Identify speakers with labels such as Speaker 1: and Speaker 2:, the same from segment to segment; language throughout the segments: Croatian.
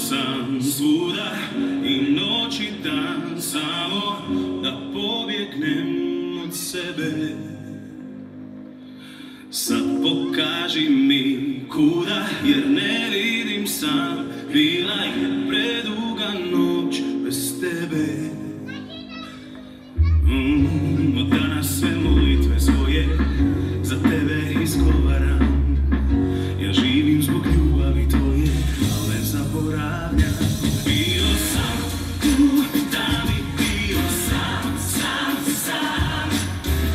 Speaker 1: sam svuda i noć i dan samo da pobjegnem od sebe. Sad pokaži mi kuda, jer ne vidim sam, bila je preduga noć bez tebe. Od danas sve molitve svoje za tebe izgovaram. Ja živim zbog ljubavi tvoje, al ne zaboravljam. Bio sam tu, da mi bio sam, sam, sam,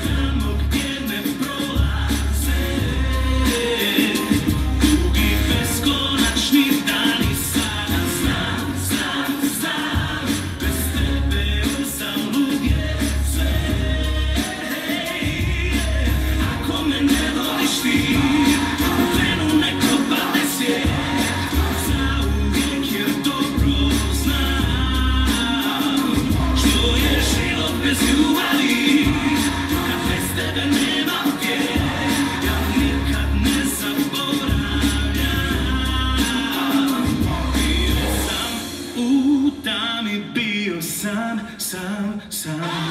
Speaker 1: tamo gdje me prolaze dugi beskonačni dani. Sada znam, znam, znam, bez tebe uzalud je sve. Ako me ne voliš ti, krenu neko pade svijet, zauvijek jer dobro znam što je život bez ljubavi, kad bez tebe nema gdje. Ja nikad ne zaboravljam. Bio sam u tami, bio sam, sam, sam.